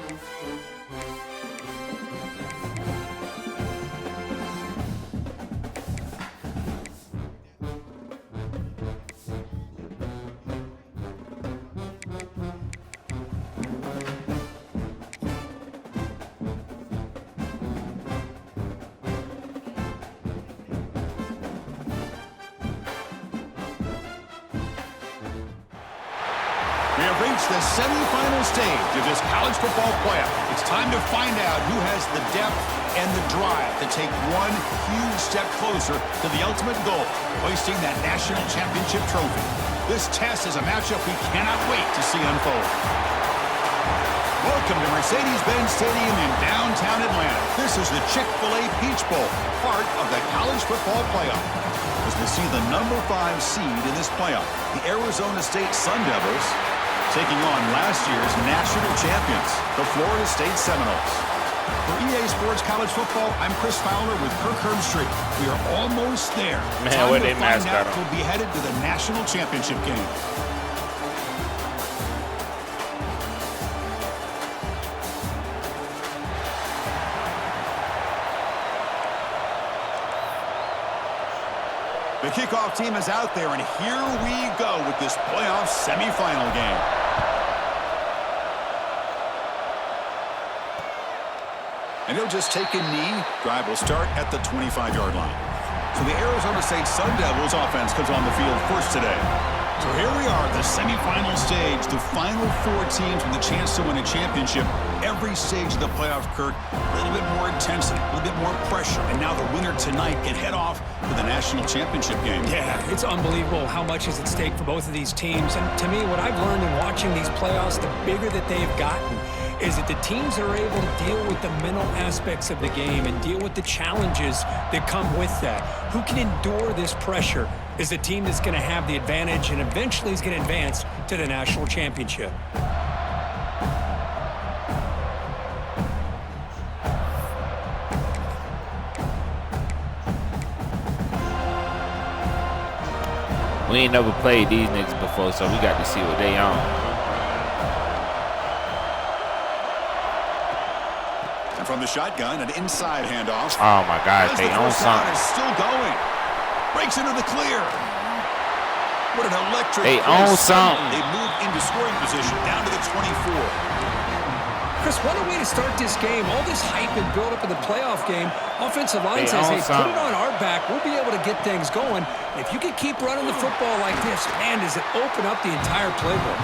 We have reached the semifinal stage of this college football playoff. It's time to find out who has the depth and the drive to take one huge step closer to the ultimate goal, hoisting that national championship trophy. This test is a matchup we cannot wait to see unfold. Welcome to Mercedes-Benz Stadium in downtown Atlanta. This is the Chick-fil-A Peach Bowl, part of the college football playoff. As we see the number 5 seed in this playoff, the Arizona State Sun Devils, taking on last year's national champions, the Florida State Seminoles. For EA Sports College Football, I'm Chris Fowler with Kirk Herbstreit. We are almost there. Man, what they mascot on? We'll be headed to the national championship game. The kickoff team is out there, and here we go with this playoff semifinal game. And he'll just take a knee. Drive will start at the 25-yard line. So the Arizona State Sun Devils offense comes on the field first today. So here we are at the semifinal stage, the final 4 teams with a chance to win a championship. Every stage of the playoff, Kirk, a little bit more intensity, a little bit more pressure. And now the winner tonight can head off to the national championship game. Yeah, it's unbelievable how much is at stake for both of these teams. And to me, what I've learned in watching these playoffs, the bigger that they've gotten, is that the teams that are able to deal with the mental aspects of the game and deal with the challenges that come with that, who can endure this pressure, is the team that's going to have the advantage and eventually is going to advance to the national championship. We ain't never played these niggas before, so we got to see what they on. And from the shotgun, an inside handoff. Oh my God, they own something. Is still going. Breaks into the clear. What an electric. They own something. They move into scoring position down to the 24. Chris, what a way to start this game. All this hype and build up in the playoff game. Offensive line says, hey, put it on our back. We'll be able to get things going. If you can keep running the football like this, man, does it open up the entire playbook.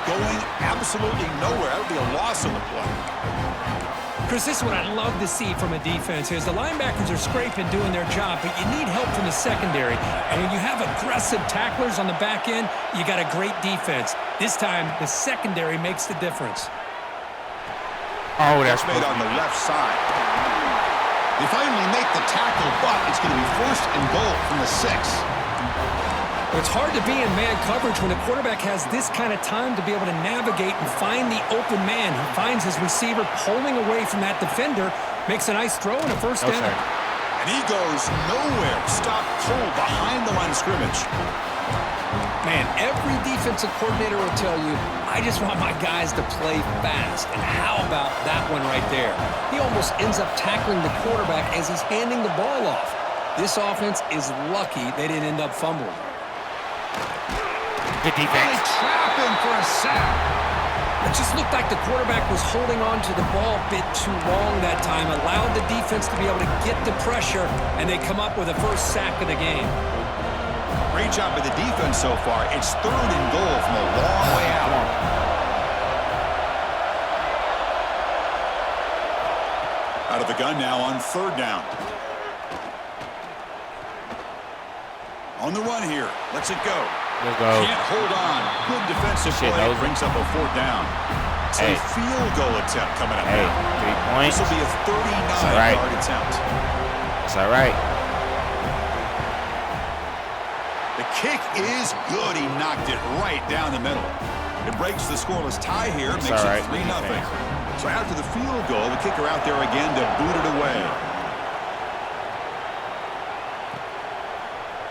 Going absolutely nowhere. That would be a loss on the play. Chris, this is what I love to see from a defense is the linebackers are scraping, doing their job, but you need help from the secondary. And when you have aggressive tacklers on the back end, you got a great defense. This time, the secondary makes the difference. Oh, that's made on the left side. They finally make the tackle, but it's going to be first and goal from the 6. It's hard to be in man coverage when a quarterback has this kind of time to be able to navigate and find the open man. He finds his receiver pulling away from that defender, makes a nice throw and a first down. And he goes nowhere. Stop cold behind the line of scrimmage. Man, every defensive coordinator will tell you, I just want my guys to play fast. And how about that one right there? He almost ends up tackling the quarterback as he's handing the ball off. This offense is lucky they didn't end up fumbling. Good defense. They trap him for a sack. It just looked like the quarterback was holding on to the ball a bit too long that time, allowed the defense to be able to get the pressure, and they come up with a first sack of the game. Great job by the defense so far. It's 3rd and goal from a long way out. Out of the gun now on 3rd down. On the run here. Lets it go. Let's go. Can't hold on. Good defensive play. Brings up a 4th down. It's a field goal attempt coming up now. 3 points. This will be a 39-yard attempt. It's all right. The kick is good. He knocked it right down the middle. It breaks the scoreless tie here. Makes it 3-0. So after the field goal, the kicker out there again to boot it away.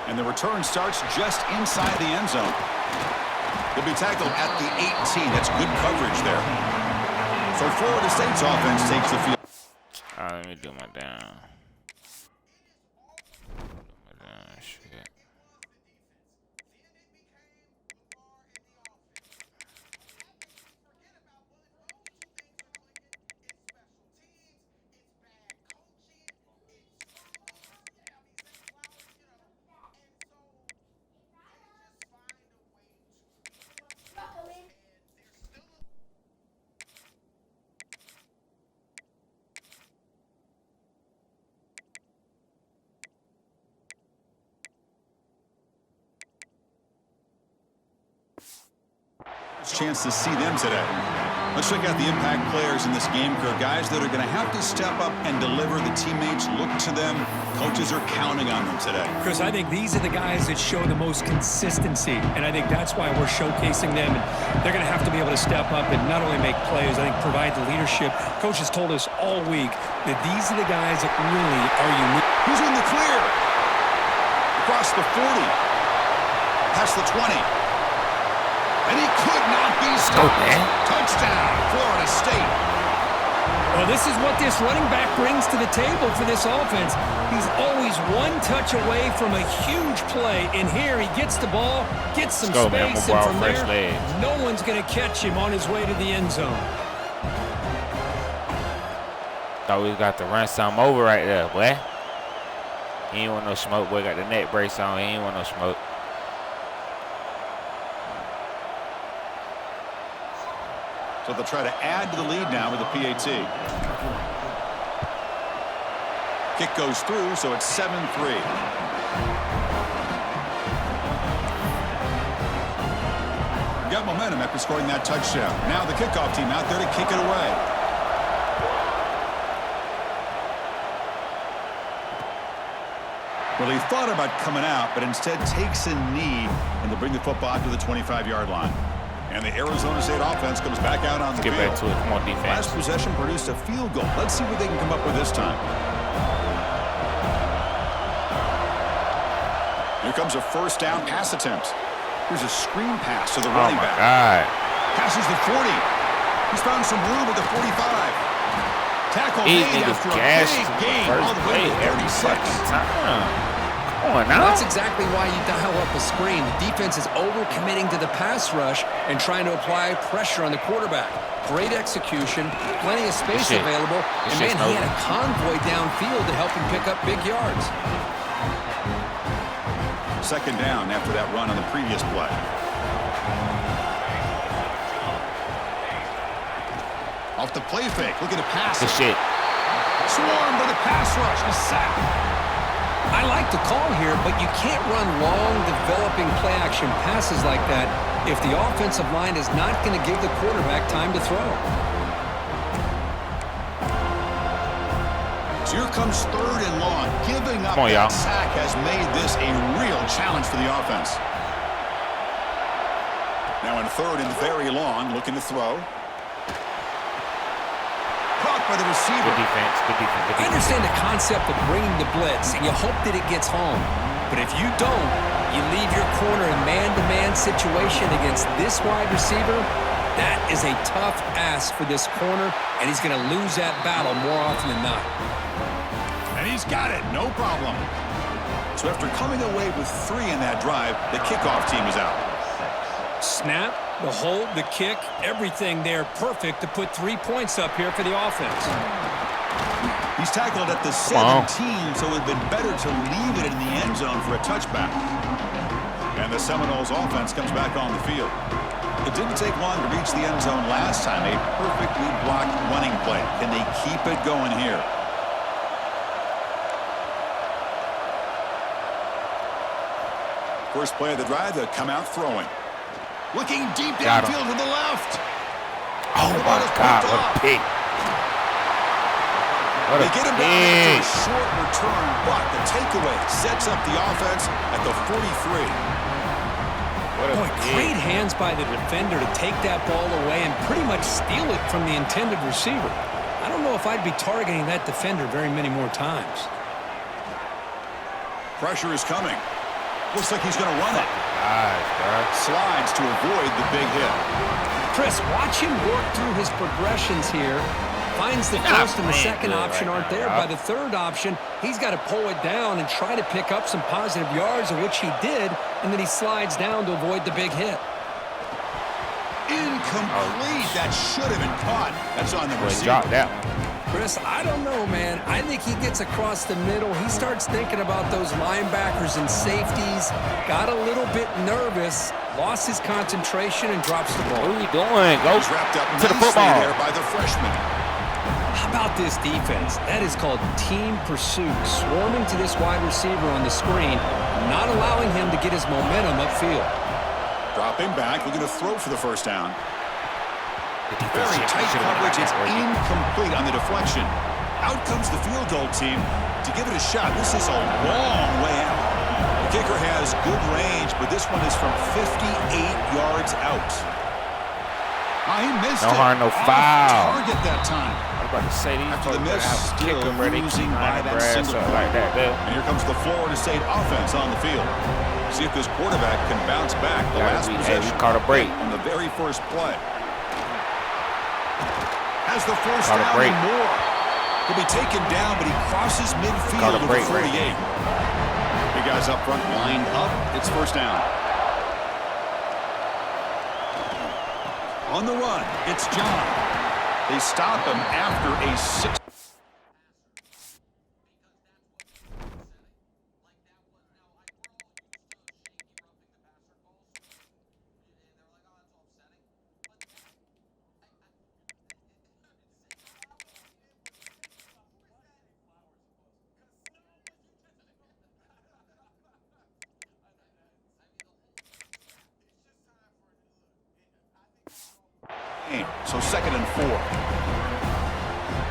And the return starts just inside the end zone. He'll be tackled at the 18. That's good coverage there. So Florida State's offense takes the field. All right, let me do my down. Shit. Chance to see them today. Let's check out the impact players in this game, Kirk. Guys that are going to have to step up and deliver. The teammates look to them. Coaches are counting on them today. Chris, I think these are the guys that show the most consistency, and I think that's why we're showcasing them. And they're going to have to be able to step up and not only make plays, I think provide the leadership. Coach has told us all week that these are the guys that really are unique. Who's in the clear? Across the 40. Past the 20. And he could not be stopped. Touchdown, Florida State. Well, this is what this running back brings to the table for this offense. He's always one touch away from a huge play. And here he gets the ball, gets some space, and from there, no one's going to catch him on his way to the end zone. Thought we got to run something over right there, boy. He ain't want no smoke, boy. Got the neck brace on. He ain't want no smoke. So they'll try to add to the lead now with the PAT. Kick goes through, so it's 7-3. Got momentum after scoring that touchdown. Now the kickoff team out there to kick it away. Well, he thought about coming out, but instead takes a knee, and they'll bring the football out to the 25-yard line. And the Arizona State offense comes back out on the field. Get back to it. Come on, defense. Last possession produced a field goal. Let's see what they can come up with this time. Here comes a first down pass attempt. Here's a screen pass to the running back. God. Passes the 40. He's found some room at the 45. Tackle made after a big gain all the way to 36. That's exactly why you dial up a screen. The defense is over-committing to the pass rush and trying to apply pressure on the quarterback. Great execution, plenty of space available, and man, he had a convoy downfield to help him pick up big yards. Second down after that run on the previous play. Off the play fake, look at the pass. Good shit. Swarmed by the pass rush, the sack. I like the call here, but you can't run long, developing play-action passes like that if the offensive line is not going to give the quarterback time to throw. So here comes third and long. Giving up that sack has made this a real challenge for the offense. Now in third and very long, looking to throw. Caught by the receiver. Good defense. Good defense. Good defense. I understand the concept of bringing the blitz, and you hope that it gets home. But if you don't, you leave your corner in man-to-man situation against this wide receiver. That is a tough ask for this corner, and he's going to lose that battle more often than not. And he's got it. No problem. So after coming away with 3 in that drive, the kickoff team is out. Snap, the hold, the kick, everything there perfect to put 3 points up here for the offense. He's tackled at the 17, so it would have been better to leave it in the end zone for a touchback. And the Seminoles offense comes back on the field. It didn't take long to reach the end zone last time. A perfectly blocked running play. Can they keep it going here? First play of the drive, they'll come out throwing. Looking deep downfield to the left. Oh, my God. What a pick. They get him down after a short return, but the takeaway sets up the offense at the 43. Boy, great hands by the defender to take that ball away and pretty much steal it from the intended receiver. I don't know if I'd be targeting that defender very many more times. Pressure is coming. Looks like he's going to run it. Nice, bro. Slides to avoid the big hit. Chris, watch him work through his progressions here. Finds the first and the second option aren't there. By the third option, he's got to pull it down and try to pick up some positive yards, of which he did, and then he slides down to avoid the big hit. Incomplete. That should have been caught. That's on the receiver. Drop that one. Chris, I don't know, man. I think he gets across the middle. He starts thinking about those linebackers and safeties. Got a little bit nervous, lost his concentration, and drops the ball. What are you doing? Go He's wrapped up to the football. there by the freshman. How about this defense? That is called team pursuit. Swarming to this wide receiver on the screen, not allowing him to get his momentum upfield. Dropping back, looking to throw for the first down. Very tight coverage. It's incomplete on the deflection. Out comes the field goal team to give it a shot. This is a long way out. The kicker has good range, but this one is from 58 yards out. Oh, he missed it. No harm, no foul. Target that time. I was about to say these After the folks miss, have a still kicker where they losing keep by lining that grass single up point. like that. And here comes the Florida State offense on the field. See if this quarterback can bounce back. The last possession caught a break on the very first play. Has the first Caught a down break. and more. He'll be taken down, but he crosses midfield Caught a to break the 48. Big guys up front lined up. It's first down. On the run, it's John. They stop him after a 6. So 2nd and 4.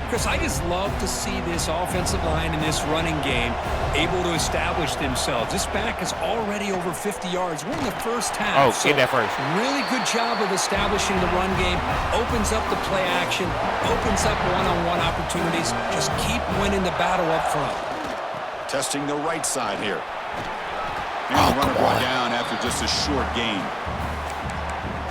Chris, I just love to see this offensive line in this running game able to establish themselves. This back is already over 50 yards. We're in the first half. Oh, get that first. Really good job of establishing the run game. Opens up the play action. Opens up one-on-one opportunities. Just keep winning the battle up front. Testing the right side here. And the runner brought down after just a short gain.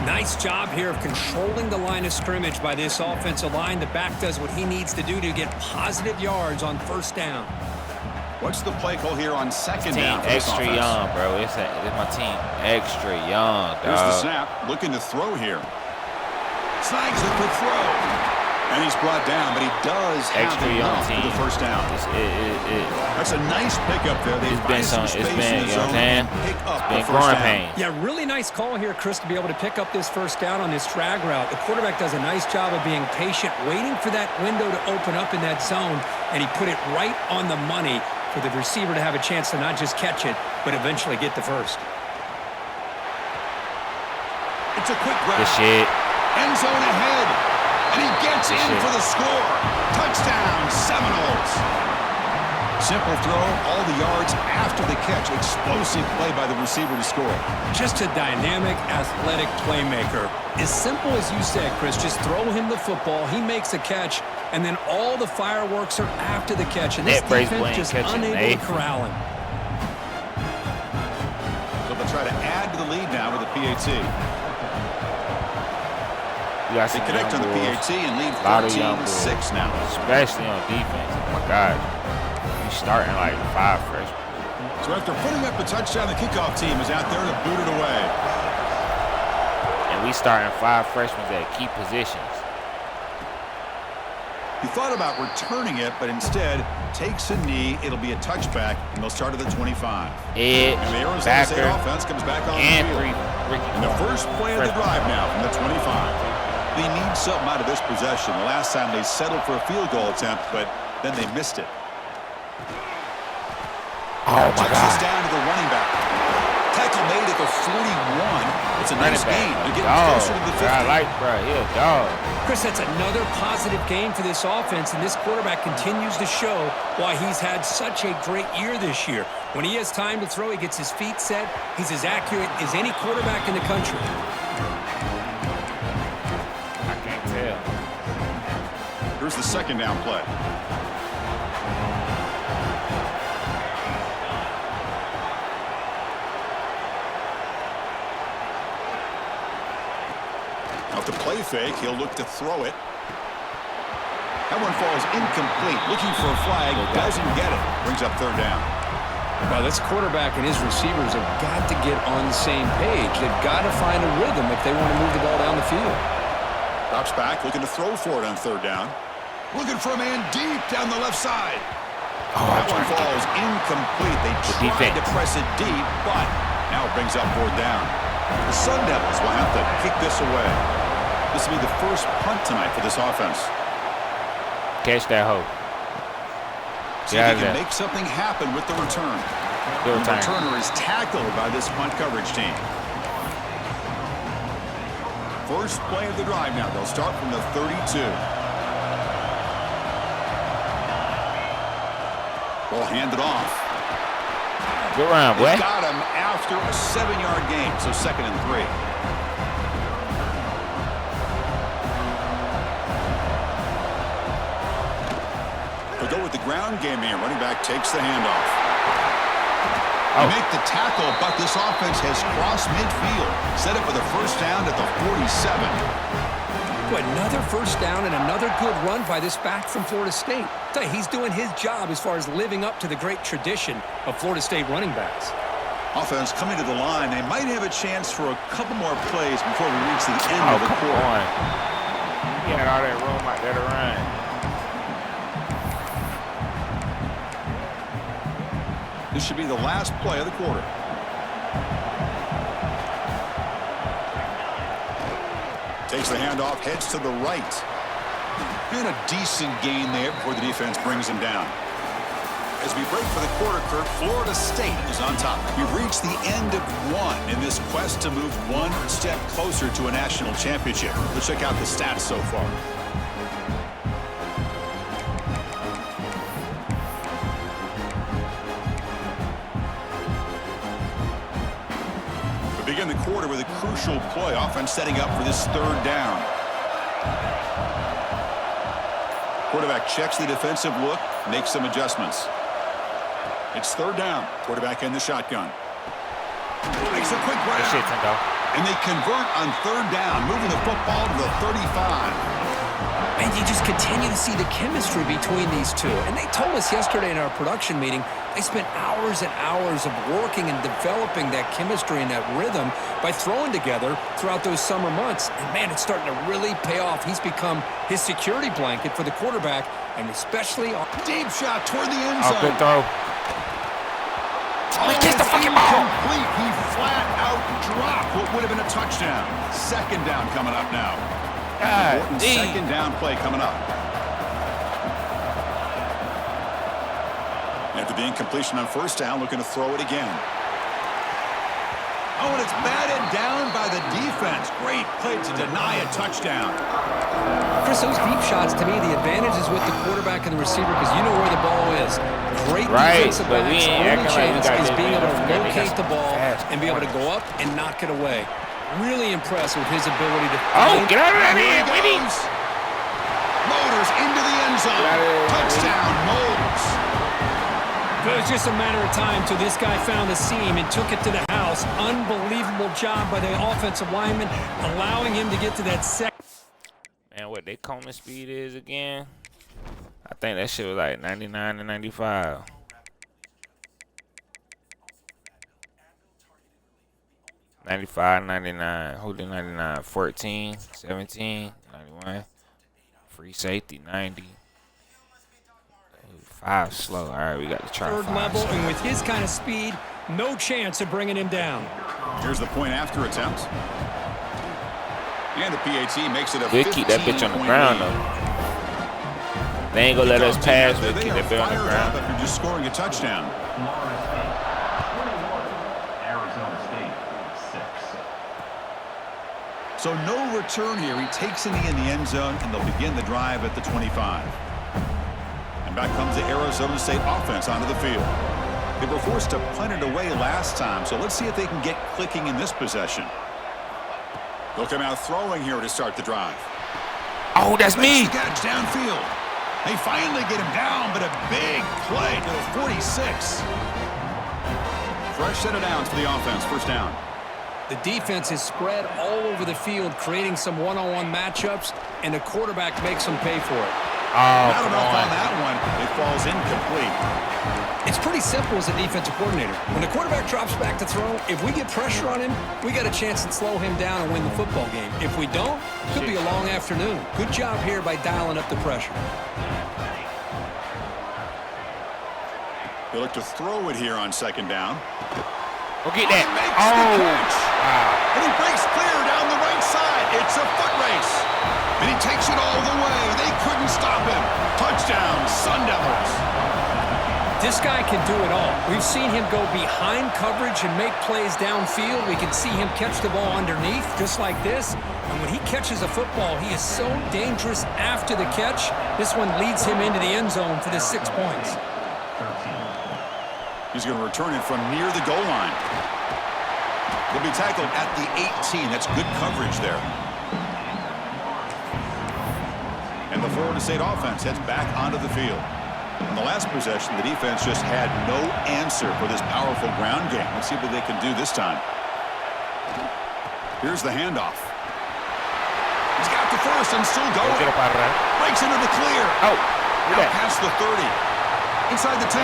Nice job here of controlling the line of scrimmage by this offensive line. The back does what he needs to do to get positive yards on first down. What's the play call here on second down? Extra young, bro. It's my team. Extra young, dog. Here's the snap. Looking to throw here. Snags a quick throw. And he's brought down, but he does have Extra young enough team. for the first down. That's a nice pickup there. They've It's been some space in the you know what I'm zone saying? and pick up It's the been first growing down. pain. Yeah, really nice call here, Chris, to be able to pick up this first down on this drag route. The quarterback does a nice job of being patient, waiting for that window to open up in that zone, and he put it right on the money for the receiver to have a chance to not just catch it, but eventually get the first. It's a quick grab. Good shit. End zone ahead. And he gets in for the score. Touchdown, Seminoles. Simple throw, all the yards after the catch. Explosive play by the receiver to score. Just a dynamic, athletic playmaker. As simple as you said, Chris, just throw him the football, he makes a catch, and then all the fireworks are after the catch. And this defense just unable to corral him. So they'll try to add to the lead now with the PAT. They connect on the PAT and lead 13-6 now. Especially on defense. Oh, my God. You starting like 5 freshmen. So after putting up a touchdown, the kickoff team is out there to boot it away. And we starting 5 freshmen at key positions. He thought about returning it, but instead takes a knee. It'll be a touchback, and they'll start at the 25. Edge, and the Arizona State backer, offense comes back on and the field. And the first play of the drive now from the 25. They need something out of this possession. The last time they settled for a field goal attempt, but then they missed it. Oh, my God. This down to the running back. Tackle made at the 41. It's a nice gain. They're getting closer to the 50. I like, bro. He a dog. Chris, that's another positive game for this offense, and this quarterback continues to show why he's had such a great year this year. When he has time to throw, he gets his feet set. He's as accurate as any quarterback in the country. Here's the second down play. A Off the play fake, he'll look to throw it. That one falls incomplete. Looking for a flag, doesn't get it. Brings up third down. Well, this quarterback and his receivers have got to get on the same page. They've got to find a rhythm if they want to move the ball down the field. Drops back, looking to throw for it on third down. Looking for a man deep down the left side. That one falls incomplete. They tried to press it deep, but now it brings up fourth down. The Sun Devils will have to kick this away. This will be the first punt tonight for this offense. Catch that hoe. See if he can make something happen with the return. The returner is tackled by this punt coverage team. First play of the drive now. They'll start from the 32. Ball handed off. Good round, boy. Got him after a 7-yard gain, so 2nd and 3. They'll go with the ground game here. Running back takes the handoff. They make the tackle, but this offense has crossed midfield. Set up with a first down at the 47. Boy, another first down and another good run by this back from Florida State. He's doing his job as far as living up to the great tradition of Florida State running backs. Offense coming to the line. They might have a chance for a couple more plays before we reach the end of the quarter. He had all that room out there to run. This should be the last play of the quarter. Takes the handoff, heads to the right. And a decent gain there before the defense brings him down. As we break for the quarter, Kirk, Florida State is on top. We've reached the end of one in this quest to move one step closer to a national championship. Let's check out the stats so far. We begin the quarter with a crucial play. Offense setting up for this third down. Quarterback checks the defensive look, makes some adjustments. It's third down. Quarterback in the shotgun. Makes a quick route. And they convert on third down, moving the football to the 35. And you just continue to see the chemistry between these two. And they told us yesterday in our production meeting, they spent hours and hours of working and developing that chemistry and that rhythm by throwing together throughout those summer months. And, man, it's starting to really pay off. He's become his security blanket for the quarterback, and especially on deep shot toward the end zone. Good throw. Oh, he gets the fucking ball. Complete. He flat out dropped what would have been a touchdown. Second down coming up now. Important second down play coming up. After the incompletion on first down, looking to throw it again. Oh, and it's batted down by the defense. Great play to deny a touchdown. Chris, those deep shots, to me, the advantage is with the quarterback and the receiver because you know where the ball is. Great defensive backs, only chance is being able to locate the ball and be able to go up and knock it away. Really impressed with his ability to get out of that end, Winnie. Motors into the end zone. Touchdown, Motors. It was just a matter of time till this guy found the seam and took it to the house. Unbelievable job by the offensive lineman, allowing him to get to that second. Man, what their Coleman speed is again? I think that shit was like 99 and 95. $95, $99, holding $99, 14, 17, 91, free safety, 90. 5 slow. All right, we got to try third level, and with his kind of speed, no chance of bringing him down. Here's the point after attempt. And the PAT makes it a 15-point We'll keep that bitch on the ground, though. They ain't going to let us pass. We'll keep that bitch on the ground. After just scoring a touchdown. So no return here. He takes it in the end zone, and they'll begin the drive at the 25. And back comes the Arizona State offense onto the field. They were forced to punt it away last time, so let's see if they can get clicking in this possession. They'll come out throwing here to start the drive. Oh, that's me. Catch downfield. They finally get him down, but a big play to the 46. Fresh set of downs for the offense. First down. The defense is spread all over the field, creating some one-on-one matchups, and the quarterback makes them pay for it. Not enough on that one. It falls incomplete. It's pretty simple as a defensive coordinator. When the quarterback drops back to throw, if we get pressure on him, we got a chance to slow him down and win the football game. If we don't, it could be a long afternoon. Good job here by dialing up the pressure. They look to throw it here on second down. Go get that. Makes the catch. And he breaks clear down the right side. It's a foot race. And he takes it all the way. They couldn't stop him. Touchdown, Sun Devils. This guy can do it all. We've seen him go behind coverage and make plays downfield. We can see him catch the ball underneath, just like this. And when he catches a football, he is so dangerous after the catch. This one leads him into the end zone for the 6 points. He's going to return it from near the goal line. He'll be tackled at the 18. That's good coverage there. And the Florida State offense heads back onto the field. In the last possession, the defense just had no answer for this powerful ground game. Let's see what they can do this time. Here's the handoff. He's got the first and still going. Breaks into the clear. Out past the 30. Inside the 10.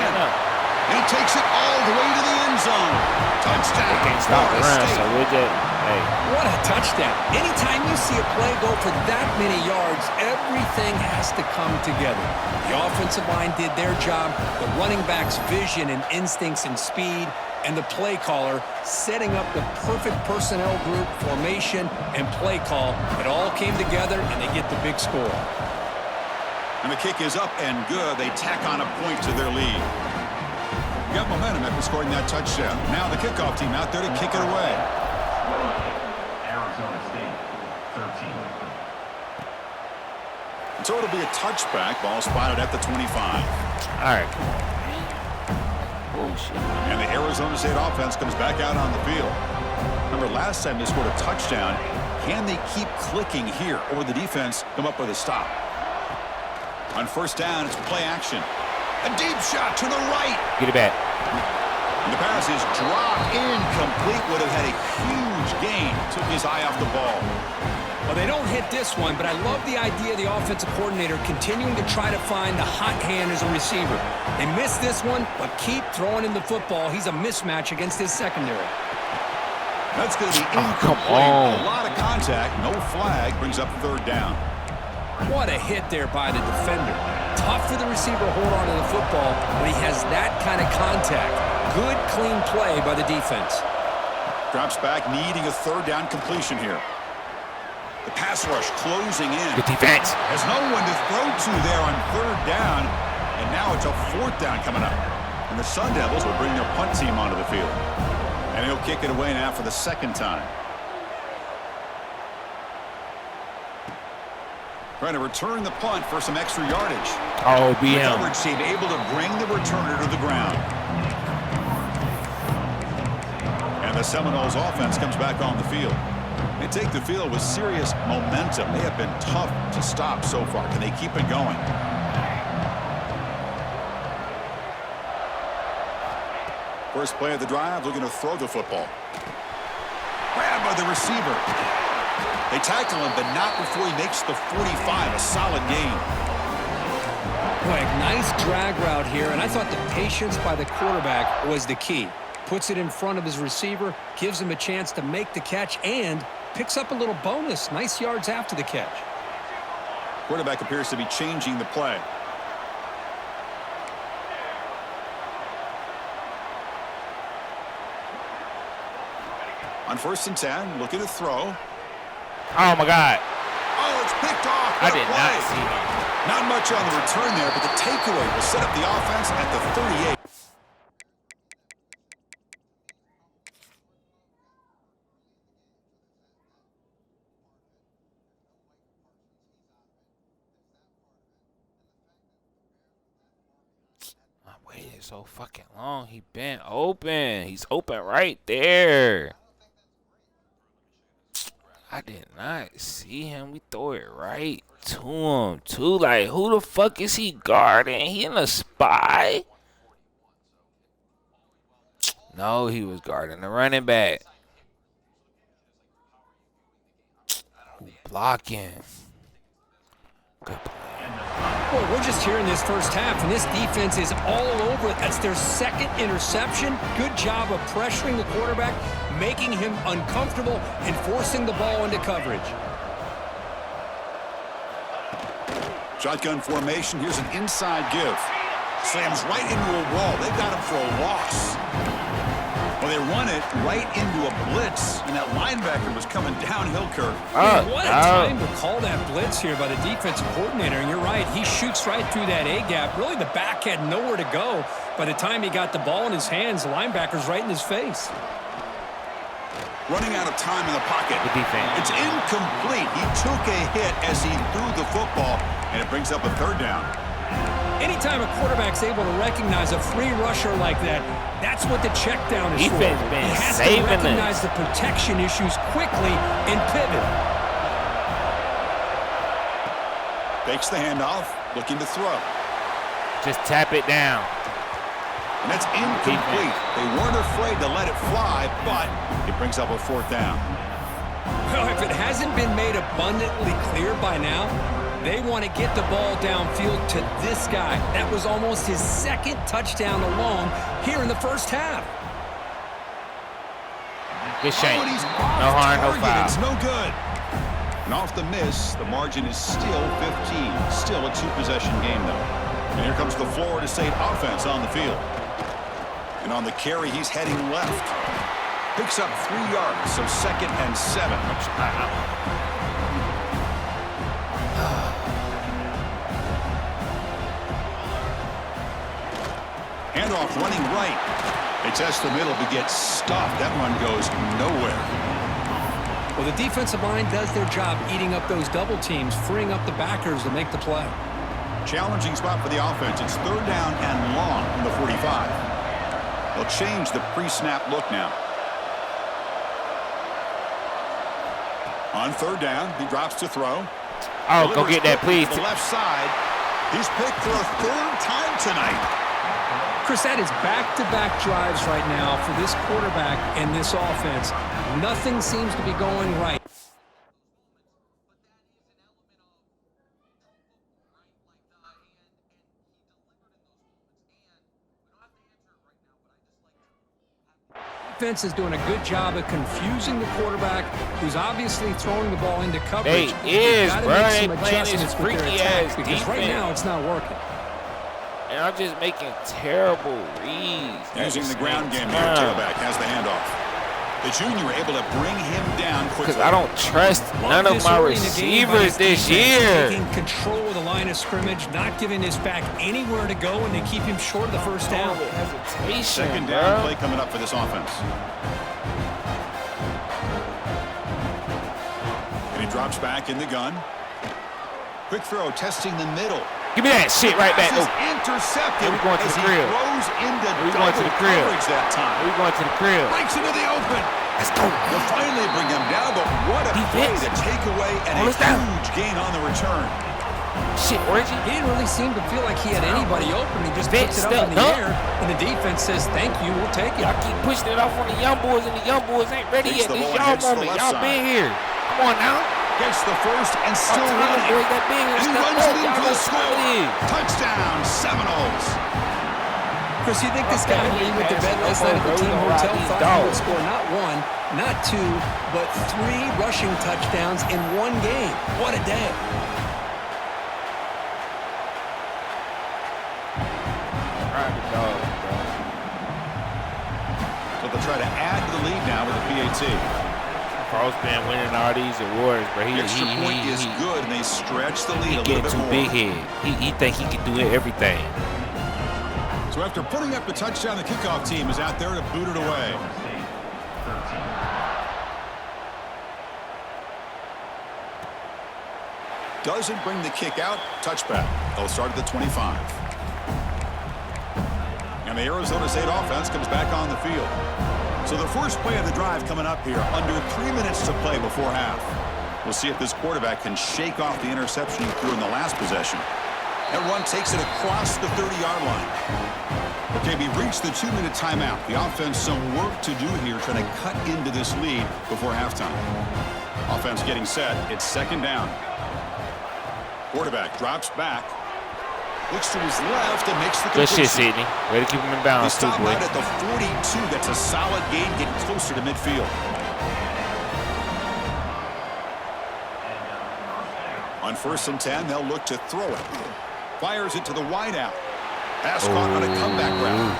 And he takes it all the way to the end zone. Touchdown. Can't stop the run, so we'll just, hey. What a touchdown. Anytime you see a play go for that many yards, everything has to come together. The offensive line did their job, the running back's vision and instincts and speed, and the play caller setting up the perfect personnel group, formation, and play call. It all came together, and they get the big score. And the kick is up and good. They tack on a point to their lead. Got momentum after scoring that touchdown. Now the kickoff team out there to kick it away. Arizona State, 13. And so it'll be a touchback. Ball spotted at the 25. All right. Bullshit. And the Arizona State offense comes back out on the field. Remember, last time they scored a touchdown. Can they keep clicking here, or will the defense come up with a stop? On first down, it's play action. A deep shot to the right. Get it back. And the pass is dropped incomplete. Would have had a huge gain. Took his eye off the ball. Well, they don't hit this one, but I love the idea of the offensive coordinator continuing to try to find the hot hand as a receiver. They missed this one, but keep throwing him the football. He's a mismatch against his secondary. That's going to be incomplete. Come on. A lot of contact. No flag. Brings up third down. What a hit there by the defender. Tough for the receiver to hold on to the football when he has that kind of contact. Good, clean play by the defense. Drops back, needing a third down completion here. The pass rush closing in. Good defense. Has no one to throw to there on third down. And now it's a fourth down coming up. And the Sun Devils will bring their punt team onto the field. And he'll kick it away now for the second time. Trying to return the punt for some extra yardage. Oh, be The him. coverage team able to bring the returner to the ground. And the Seminoles offense comes back on the field. They take the field with serious momentum. They have been tough to stop so far. Can they keep it going? First play of the drive, looking to throw the football. Grabbed by the receiver. They tackle him, but not before he makes the 45. A solid gain. Boy, nice drag route here, and I thought the patience by the quarterback was the key. Puts it in front of his receiver, gives him a chance to make the catch, and picks up a little bonus. Nice yards after the catch. Quarterback appears to be changing the play. On first and 10, looking to throw. Oh, my God. Oh, it's picked off. I What a did play. not see him. Not much on the return there, but the takeaway will set up the offense at the 38. I waited so fucking long. He been open. He's open right there. I did not see him. We throw it right to him, too. Like, who the fuck is he guarding? He in a spy? No, he was guarding the running back. blocking. Good play. Boy, we're just here in this first half, and this defense is all over it. That's their second interception. Good job of pressuring the quarterback, making him uncomfortable, and forcing the ball into coverage. Shotgun formation. Here's an inside give. Slams right into a wall. They've got him for a loss. Well, they run it right into a blitz, and that linebacker was coming downhill, Kirk. What a time to call that blitz here by the defensive coordinator. And you're right, he shoots right through that A-gap. Really, the back had nowhere to go. By the time he got the ball in his hands, the linebacker's right in his face. Running out of time in the pocket. Good defense. It's incomplete. He took a hit as he threw the football, and it brings up a third down. Anytime a quarterback's able to recognize a free rusher like that, that's what the check down is for. He has to recognize the protection issues quickly and pivot. Fakes the handoff, looking to throw. Just tap it down. And that's incomplete. They weren't afraid to let it fly, but it brings up a fourth down. Well, if it hasn't been made abundantly clear by now, they want to get the ball downfield to this guy. That was almost his second touchdown alone here in the first half. Good shake. Oh, and he's No harm, no target. foul. It's no good. And off the miss, the margin is still 15. Still a two-possession game, though. And here comes the Florida State offense on the field. And on the carry, he's heading left. Picks up 3 yards, so 2nd and 7. Handoff running right. They test the middle but get stopped. That run goes nowhere. Well, the defensive line does their job eating up those double teams, freeing up the backers to make the play. Challenging spot for the offense. It's 3rd down and long from the 45. They'll change the pre-snap look now. On 3rd down, he drops to throw. Oh, go get that, please. To the left side. He's picked for a 3rd time tonight. Chris, that is back-to-back drives right now for this quarterback and this offense. Nothing seems to be going right. Defense is doing a good job of confusing the quarterback, who's obviously throwing the ball into coverage. They is, got to bro. make They some playing this adjustments with their freaky attack ass because right defense. now it's not working. And I'm just making terrible reads. Using the ground game here, tailback has the handoff. The junior able to bring him down quickly. Because I don't trust none of my receivers this year. Taking control of the line of scrimmage, not giving his back anywhere to go, and they keep him short of the first down. Hesitation, 2nd down bro. play coming up for this offense. And he drops back in the gun. Quick throw, testing the middle. Give me that shit right back. This is intercepted we going to as the he crib. throws into We going to the crib. coverage that time. We going to the crib. Breaks into the open. Let's go. They'll finally bring him down, but what a play to take away and Hold a us down. huge gain on the return. Shit, Reggie. He didn't really seem to feel like he had anybody open. He just Vince puts it up in the stepped up. air, and the defense says, thank you, we'll take it. Y'all keep pushing it off on the young boys, and the young boys ain't ready Takes yet. the This ball y'all against the moment. left Y'all side. been here. Come on now. Gets the first and still running. Boys that been here. And he Step runs up. it in Y'all for know the what time score. it is. Touchdown, Seminoles. Chris, you think this guy when he went to bed last night at the team hotel thought he would score not 1, not 2, but 3 rushing touchdowns in one game? What a day. So they'll try to add to the lead now with the PAT. Carl's been winning all these awards, but The extra point is good, and they stretch the lead a little get bit too more. big head. He think he can do everything. So after putting up the touchdown, the kickoff team is out there to boot it away. 13. Doesn't bring the kick out. Touchback. They'll start at the 25. And the Arizona State offense comes back on the field. So the first play of the drive coming up here. Under 3 minutes to play before half. We'll see if this quarterback can shake off the interception he threw in the last possession. That run takes it across the 30-yard line. Okay, we reached the 2-minute timeout. The offense some work to do here trying to cut into this lead before halftime. Offense getting set. It's second down. Quarterback drops back. Looks to his left and makes the Good completion. shit, Sidney. Way to keep him in They bounds, too, stop boy. out at the 42. That's a solid gain, getting closer to midfield. On 1st and 10, they'll look to throw it. Fires it to the wideout. Pass caught on a comeback route.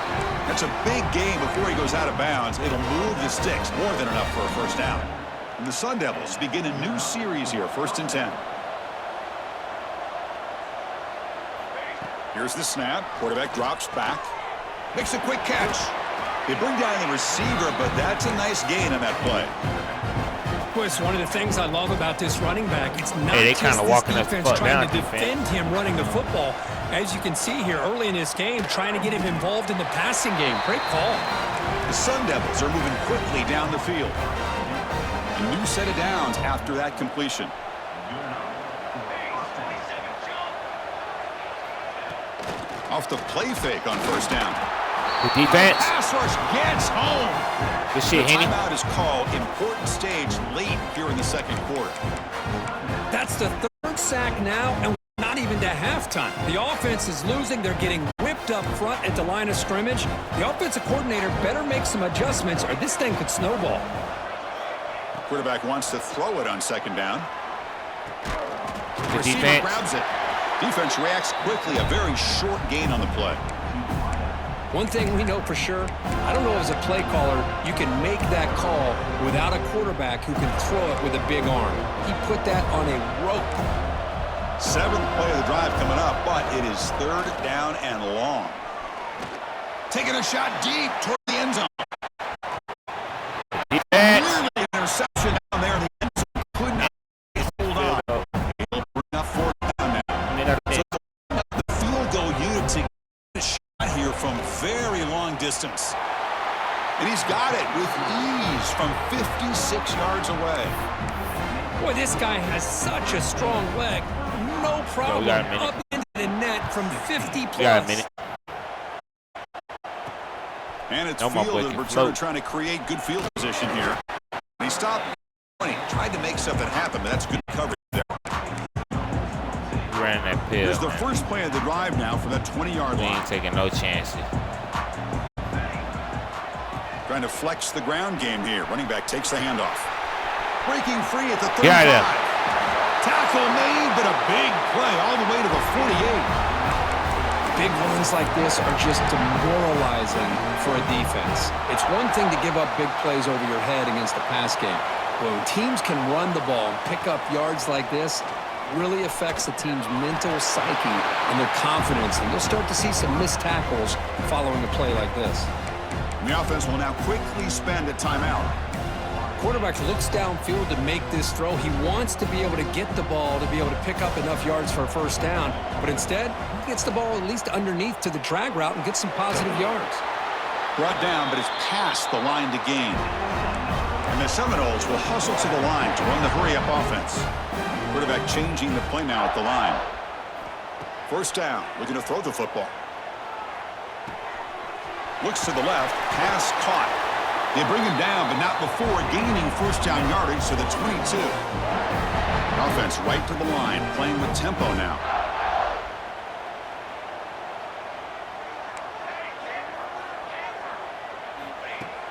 That's a big gain before he goes out of bounds. It'll move the sticks, more than enough for a first down. And the Sun Devils begin a new series here, 1st and 10. Here's the snap. Quarterback drops back. Makes a quick catch. They bring down the receiver, but that's a nice gain on that play. Well, it's one of the things I love about this running back. It's not Hey, they just kinda this walking us defense the fuck trying down, to defend him running the football. As you can see here early in this game, trying to get him involved in the passing game. Great call. The Sun Devils are moving quickly down the field. A new set of downs after that completion. Off the play fake on 1st down. Good defense. Pass rush gets home. Good shit, The Henny. timeout is called. Important stage late here in the second quarter. That's the 3rd sack now, and we're not even to halftime. The offense is losing. They're getting whipped up front at the line of scrimmage. The offensive coordinator better make some adjustments, or this thing could snowball. Quarterback wants to throw it on 2nd down. Good Receiver defense. grabs it. Defense reacts quickly. A very short gain on the play. One thing we know for sure, I don't know as a play caller, you can make that call without a quarterback who can throw it with a big arm. He put that on a rope. 7th play of the drive coming up, but it is 3rd down and long. Taking a shot deep toward the end zone. Defense. Nearly an interception down there in the end zone. Could not hold on. He'll bring up 4th down now. The field goal unit to get a shot here from very long distance. And he's got it with ease from 56 yards away. Boy, this guy has such a strong leg. No problem. got a minute. Up into the net from 50 plus. We got a minute. And it's No more field quick and and return float. trying to create good field position here. And he stopped. He tried to make something happen, but that's good coverage there. We ran that pill. Here's the Man. first play of the drive now from that 20-yard We line. ain't taking no chances. Trying to flex the ground game here. Running back takes the handoff. Breaking free at the 35. Get out of there. Tackle made, but a big play all the way to the 48. Big runs like this are just demoralizing for a defense. It's one thing to give up big plays over your head against the pass game. When teams can run the ball and pick up yards like this, really affects the team's mental psyche and their confidence. And you'll start to see some missed tackles following a play like this. And the offense will now quickly spend a timeout. Quarterback looks downfield to make this throw. He wants to be able to get the ball to be able to pick up enough yards for a first down. But instead, he gets the ball at least underneath to the drag route and gets some positive yards. Brought down, but it's past the line to gain. And the Seminoles will hustle to the line to run the hurry-up offense. Quarterback changing the play now at the line. First down, looking to throw the football. Looks to the left, pass caught. They bring him down, but not before gaining first down yardage to the 22. Offense right to the line, playing with tempo now.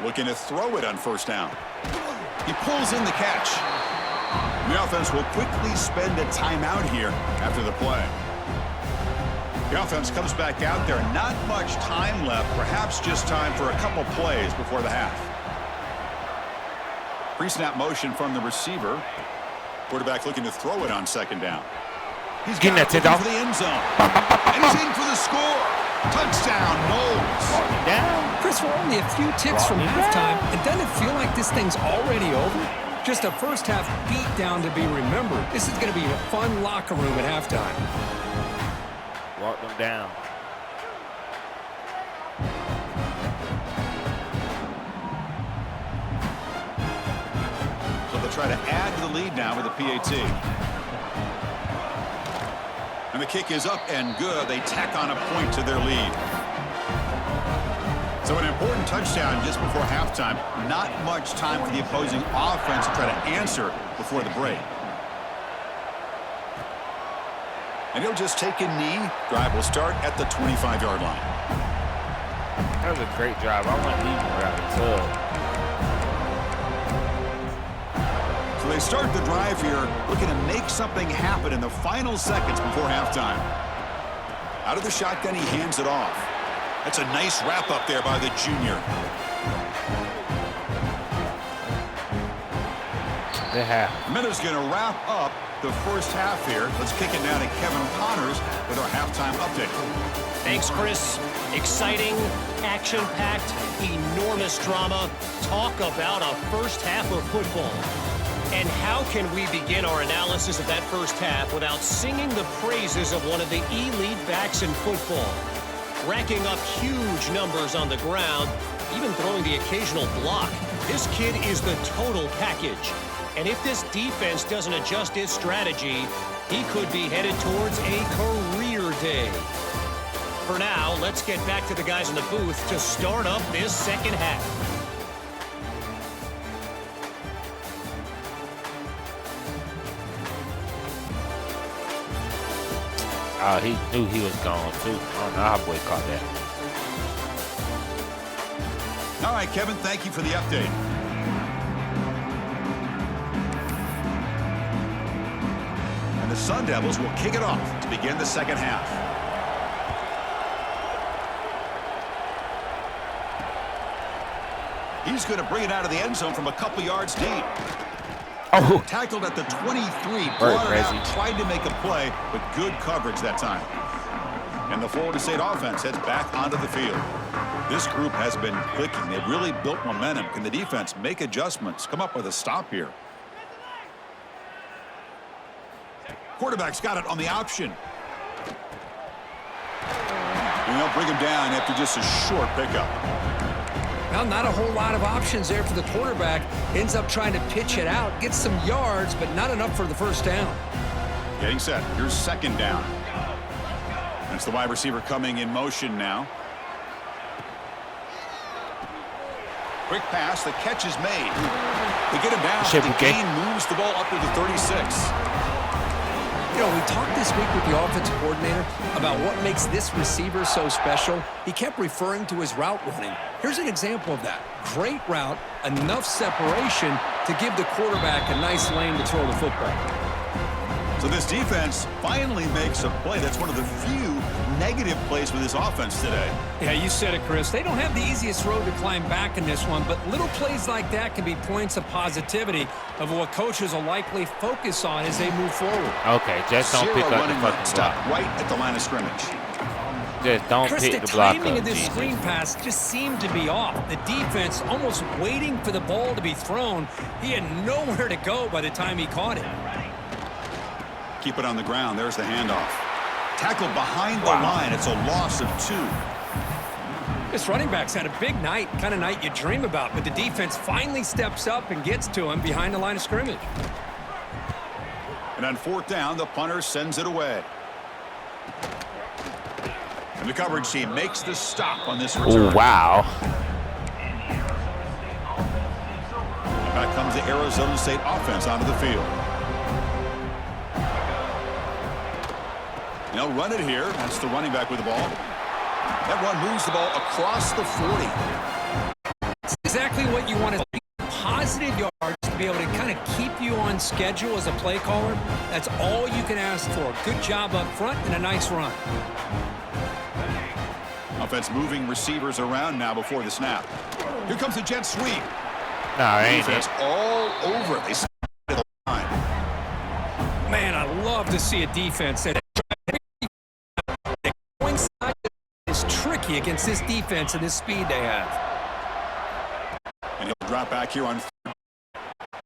Looking to throw it on first down. He pulls in the catch. The offense will quickly spend a timeout here after the play. The offense comes back out there. Not much time left. Perhaps just time for a couple plays before the half. Pre-snap motion from the receiver. Quarterback looking to throw it on second down. He's Getting got that it tip for the end zone. And he's in for the score. Touchdown, Knowles. Down. Chris, we're only a few ticks from halftime. And doesn't it feel like this thing's already over? Just a first half beatdown to be remembered. This is going to be a fun locker room at halftime. Walk them down. So they'll try to add to the lead now with a PAT. And the kick is up and good. They tack on a point to their lead. It's So an important touchdown just before halftime. Not much time for the opposing offense to try to answer before the break. And he'll just take a knee. Drive will start at the 25-yard line. That was a great drive. I went leaving around the tub. So they start the drive here, looking to make something happen in the final seconds before halftime. Out of the shotgun, he hands it off. That's a nice wrap up there by the junior. They have. Miller's going to wrap up the first half here. Let's kick it now to Kevin Connors with our halftime update. Thanks, Chris. Exciting, action-packed, enormous drama. Talk about a first half of football. And how can we begin our analysis of that first half without singing the praises of one of the elite backs in football? Racking up huge numbers on the ground, even throwing the occasional block. This kid is the total package. And if this defense doesn't adjust its strategy, he could be headed towards a career day. For now, let's get back to the guys in the booth to start up this second half. Oh, he knew he was gone, too. I don't know how boy caught that. All right, Kevin, thank you for the update. And the Sun Devils will kick it off to begin the second half. He's going to bring it out of the end zone from a couple yards deep. Oh, Tackled at the 23, brought it out, tried to make a play, but good coverage that time. And the Florida State offense heads back onto the field. This group has been clicking. They've really built momentum. Can the defense make adjustments, come up with a stop here? Quarterback's got it on the option. And they'll bring him down after just a short pickup. Well, not a whole lot of options there for the quarterback. Ends up trying to pitch it out, gets some yards, but not enough for the first down. Getting set. Here's second down. That's the wide receiver coming in motion now. Quick pass. The catch is made. They get him down. The gain moves the ball up to the 36. You know, we talked this week with the offensive coordinator about what makes this receiver so special. He kept referring to his route running. Here's an example of that. Great route, enough separation to give the quarterback a nice lane to throw the football. So this defense finally makes a play. That's one of the few negative plays with this offense today. Yeah, you said it, Chris. They don't have the easiest road to climb back in this one, but little plays like that can be points of positivity of what coaches will likely focus on as they move forward. Okay, just don't pick up the fucking stop block. right at the line of scrimmage. Just don't Chris, pick the the block timing up, of this Jesus. screen pass just seemed to be off. The defense almost waiting for the ball to be thrown. He had nowhere to go by the time he caught it. Keep it on the ground. There's the handoff. Tackled behind the line. It's a loss of 2. This running back's had a big night, kind of night you dream about, but the defense finally steps up and gets to him behind the line of scrimmage. And on fourth down, the punter sends it away. And the coverage team makes the stop on this return. Oh, wow. And back comes the Arizona State offense onto the field. They'll run it here. That's the running back with the ball. That run moves the ball across the 40. It's exactly what you want to see. Positive yards to be able to kind of keep you on schedule as a play caller. That's all you can ask for. Good job up front and a nice run. Offense moving receivers around now before the snap. Here comes the jet sweep. No, it ain't Defense it. all over. They snap at the line. Man, I love to see a defense that going side is tricky against this defense and this speed they have. And he'll drop back here on third.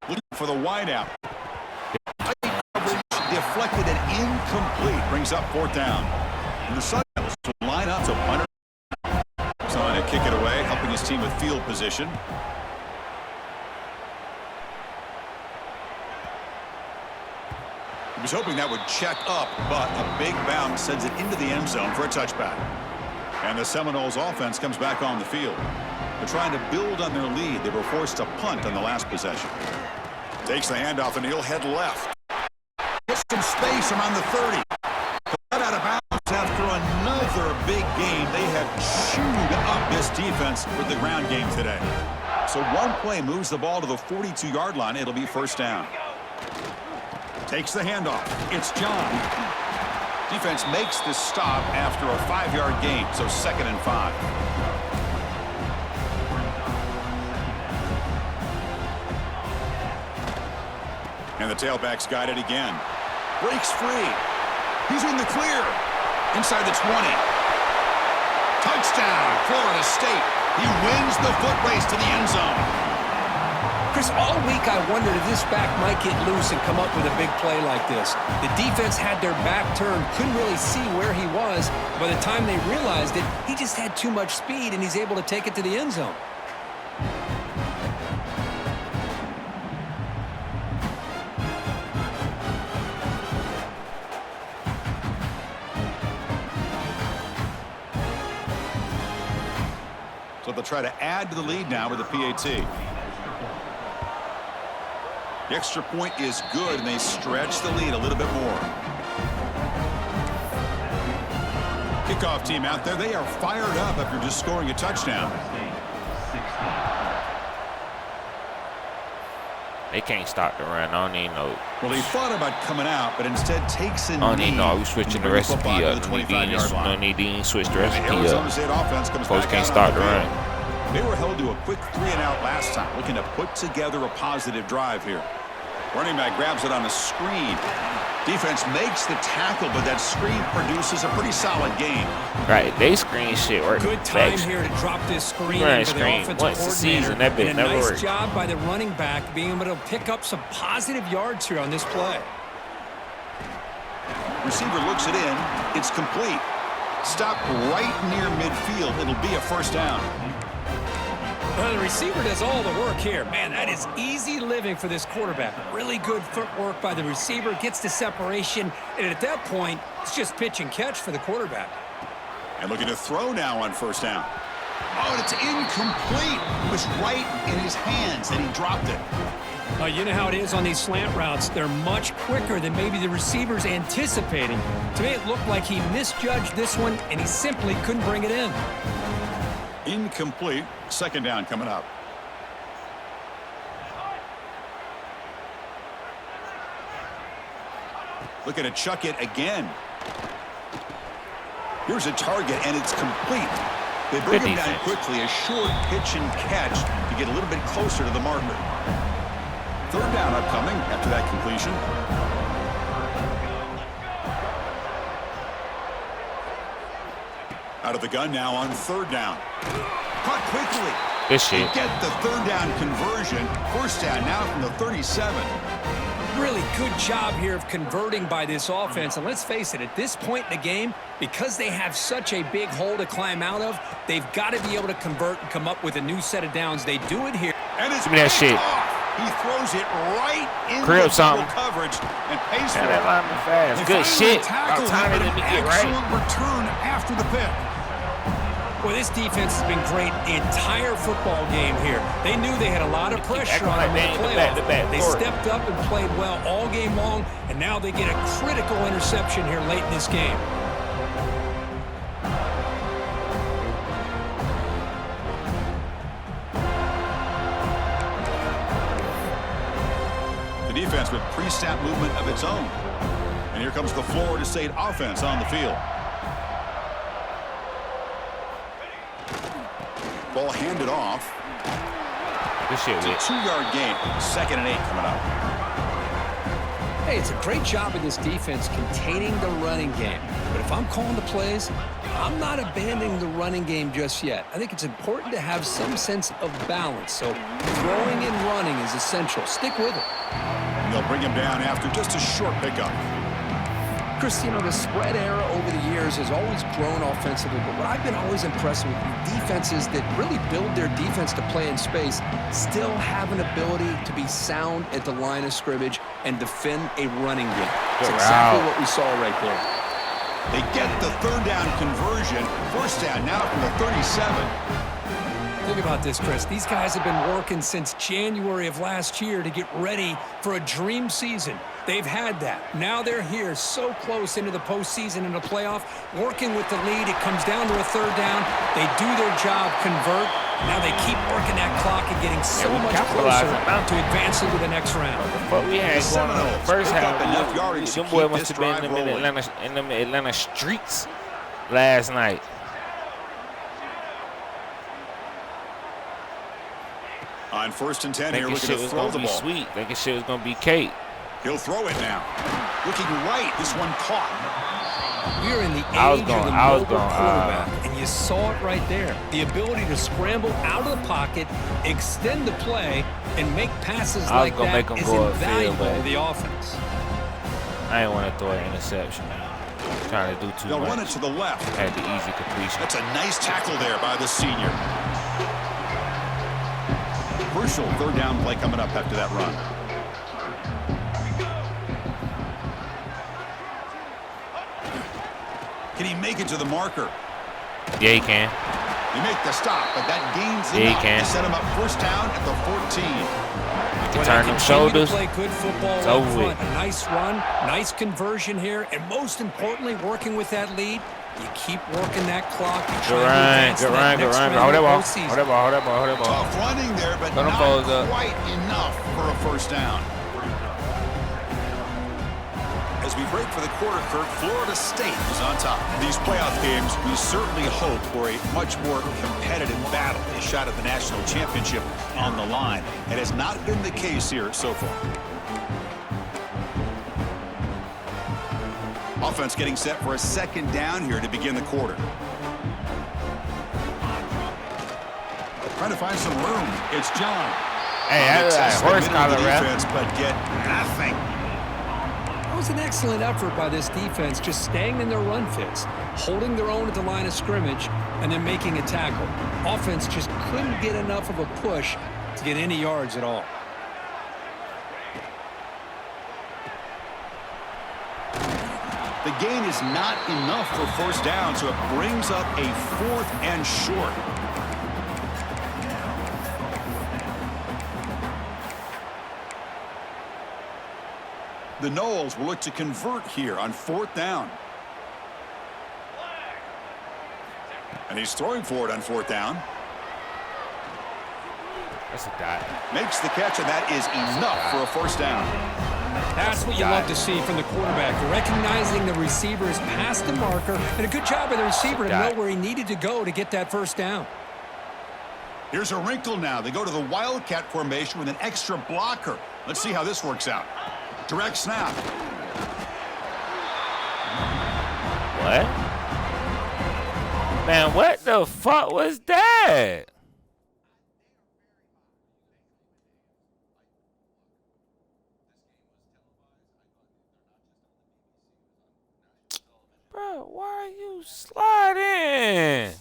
Looking for the wideout. Coverage deflected and incomplete. Brings up fourth down. And the Sun Devils will line up to punter. Trying to kick it away, helping his team with field position. He was hoping that would check up, but a big bounce sends it into the end zone for a touchback. And the Seminoles offense comes back on the field. They're trying to build on their lead. They were forced to punt on the last possession. Takes the handoff, and he'll head left. Gets some space around the 30. Cut out of bounds after another big game. They have chewed up this defense with the ground game today. So one play moves the ball to the 42-yard line. It'll be first down. Takes the handoff. It's John. Defense makes the stop after a 5-yard gain, so 2nd and 5. And the tailback's got it again. Breaks free. He's in the clear. Inside the 20. Touchdown, Florida State. He wins the foot race to the end zone. Chris, all week I wondered if this back might get loose and come up with a big play like this. The defense had their back turned, couldn't really see where he was. By the time they realized it, he just had too much speed, and he's able to take it to the end zone. So they'll try to add to the lead now with the PAT. The extra point is good, and they stretch the lead a little bit more. Kickoff team out there. They are fired up after just scoring a touchdown. They can't stop the run. I don't even know. Well, he thought about coming out, but instead takes a knee. I don't even know. Are we switching the recipe up? No need to switch the recipe Arizona up. State offense comes Coach back can't out start on the run. field. They were held to a quick 3-and-out last time, looking to put together a positive drive here. Running back grabs it on a screen. Defense makes the tackle, but that screen produces a pretty solid gain. Right, they screen shit work. Good time here to drop this screen Right, into the screen. offensive Once a coordinator. season, that bit And a never nice worked. job by the running back being able to pick up some positive yards here on this play. Receiver looks it in. It's complete. Stop right near midfield. It'll be a first down. Well, the receiver does all the work here. Man, that is easy living for this quarterback. Really good footwork by the receiver. Gets the separation. And at that point, it's just pitch and catch for the quarterback. And looking to throw now on first down. Oh, and it's incomplete. It was right in his hands, and he dropped it. You know how it is on these slant routes. They're much quicker than maybe the receiver's anticipating. To me, it looked like he misjudged this one, and he simply couldn't bring it in. Incomplete. Second down coming up. Looking to chuck it again. Here's a target, and it's complete. They bring him down quickly. A short pitch and catch to get a little bit closer to the marker. Third down upcoming after that completion. Out of the gun now on third down. Caught quickly. Good shit. They get the third down conversion. First down now from the 37. Really good job here of converting by this offense. And let's face it, at this point in the game, because they have such a big hole to climb out of, they've got to be able to convert and come up with a new set of downs. They do it here. And it's Give me that shit. off. He throws it right into Crib the something. coverage and pays for Yeah, that it. lineman fast. They Good finally shit. tackle About time him, to but let me an get right. excellent return after the pick. Well, this defense has been great the entire football game here. They knew they had a lot of pressure on them in the playoff. They stepped up and played well all game long, and now they get a critical interception here late in this game. The defense with pre-snap movement of its own. And here comes the Florida State offense on the field. Ball handed off. Good shit, It's a Wick. 2-yard gain. 2nd and 8 coming up. Hey, it's a great job of this defense containing the running game. But if I'm calling the plays, I'm not abandoning the running game just yet. I think it's important to have some sense of balance. So throwing and running is essential. Stick with it. And they'll bring him down after just a short pickup. Chris, you know, the spread era over the years has always grown offensively, but what I've been always impressed with defenses that really build their defense to play in space still have an ability to be sound at the line of scrimmage and defend a running game. That's exactly what we saw right there. They get the third down conversion. First down now from the 37. Think about this, Chris. These guys have been working since January of last year to get ready for a dream season. They've had that. Now they're here so close into the postseason and the playoff, working with the lead. It comes down to a third down. They do their job, convert. Now they keep working that clock and getting so much closer to advancing to the next round. What we had going on in the first half, them boys must have been in them Atlanta streets last night. On 1st and 10 here, looking to throw the ball. Sweet. Thinking shit was going to be cake. He'll throw it now. Looking right. This one caught. We're in the age of the mobile quarterback, and you saw it right there. The ability to scramble out of the pocket, extend the play, and make passes like that is invaluable to the offense. I didn't want to throw an interception. Trying to do too much. They'll run it to the left. Had the easy completion. That's a nice tackle there by the senior. Crucial third down play coming up after that run. Can he make it to the marker? Yeah, he can. He make the stop, but that gains enough to set him up first down at the 14. You can turn them shoulders. Play good football it's up over front. with. A nice run, nice conversion here, and most importantly, working with that lead. You keep working that clock. Good run. Hold that ball. Tough running there, but not quite enough for a first down. As we break for the quarter, Kirk, Florida State is on top. These playoff games, we certainly hope for a much more competitive battle, a shot at the national championship on the line. It has not been the case here so far. Offense getting set for a second down here to begin the quarter. Trying to find some room. It's John. Hey, that's horse collar, defense, but get nothing. That was an excellent effort by this defense, just staying in their run fits, holding their own at the line of scrimmage, and then making a tackle. Offense just couldn't get enough of a push to get any yards at all. The gain is not enough for first down, so it brings up a 4th and short. The Noles will look to convert here on 4th down. And he's throwing for it on 4th down. That's a dot. Makes the catch, and that is enough for a first down. That's what you love to see from the quarterback, recognizing the receiver is past the marker, and a good job by the receiver to know where he needed to go to get that first down. Here's a wrinkle now. They go to the Wildcat formation with an extra blocker. Let's see how this works out. Direct snap. What? Man, what the fuck was that? Bro, why are you sliding?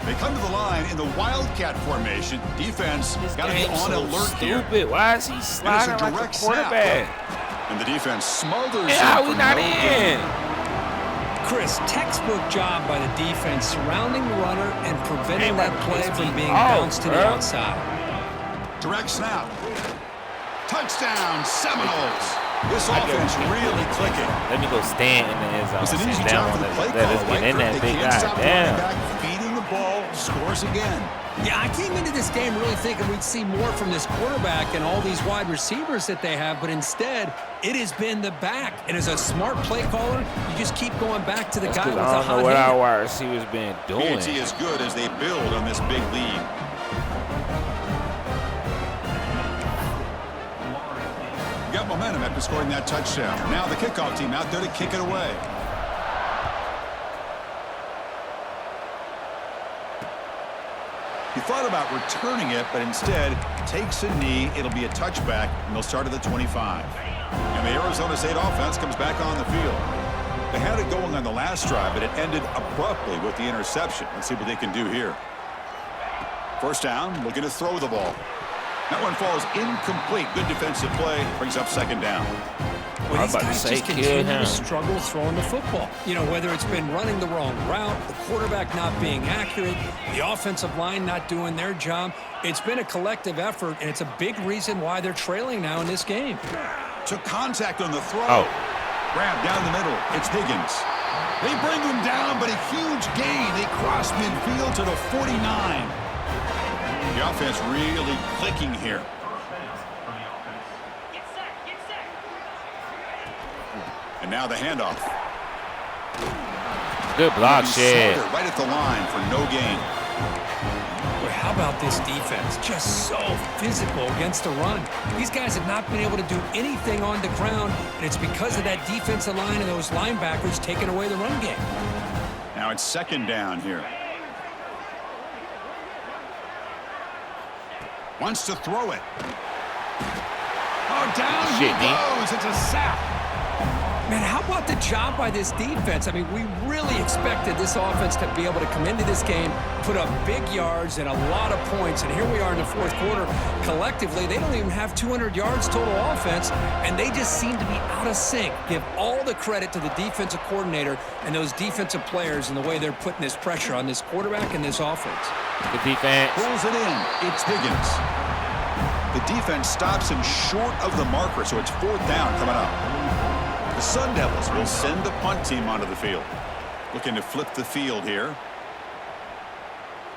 They come to the line in the Wildcat formation. Defense got to be on alert here. Stupid. Why is he sliding like a quarterback? And the defense smothers. How we not in? Chris, textbook job by the defense surrounding the runner and preventing that play from being bounced to the outside. Direct snap. Touchdown, Seminoles. This offense really clicking. Let me go stand in the end zone. It's an easy job for the play call. Let's get in that big guy. Damn. Feeding the ball, scores again. Yeah, I came into this game really thinking we'd see more from this quarterback and all these wide receivers that they have, but instead, it has been the back. And as a smart play caller, you just keep going back to the guy with the hot hand. I don't know what our wide receivers been doing. BT is good as they build on this big lead. Got momentum after scoring that touchdown. Now the kickoff team out there to kick it away. He thought about returning it, but instead takes a knee. It'll be a touchback, and they'll start at the 25. And the Arizona State offense comes back on the field. They had it going on the last drive, but it ended abruptly with the interception. Let's see what they can do here. First down, looking to throw the ball. That one falls incomplete. Good defensive play. Brings up second down. Well, these guys just continue to him. struggle throwing the football. You know, whether it's been running the wrong route, the quarterback not being accurate, the offensive line not doing their job. It's been a collective effort, and it's a big reason why they're trailing now in this game. Took contact on the throw. Oh. Grab down the middle. It's Higgins. They bring him down, but a huge gain. They cross midfield to the 49. The offense really clicking here. And now the handoff. Good block, shit. Right at the line for no gain. Boy, how about this defense? Just so physical against the run. These guys have not been able to do anything on the ground, and it's because of that defensive line and those linebackers taking away the run game. Now it's second down here. Wants to throw it. Oh, down he goes. It's a sack. Man, how about the job by this defense? I mean, we really expected this offense to be able to come into this game, put up big yards and a lot of points, and here we are in the fourth quarter. Collectively, they don't even have 200 yards total offense, and they just seem to be out of sync. Give all the credit to the defensive coordinator and those defensive players and the way they're putting this pressure on this quarterback and this offense. Good defense. Pulls it in. It's Higgins. The defense stops him short of the marker, so it's fourth down coming up. The Sun Devils will send the punt team onto the field. Looking to flip the field here.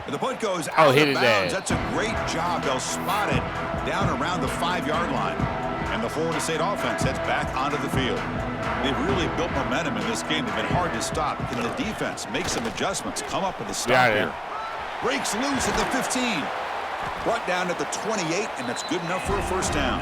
And the punt goes out of bounds. That's a great job. They'll spot it down around the 5-yard line. And the Florida State offense heads back onto the field. They've really built momentum in this game. They've been hard to stop. Can the defense make some adjustments? Come up with a stop here. Breaks loose at the 15. Brought down at the 28, and that's good enough for a first down.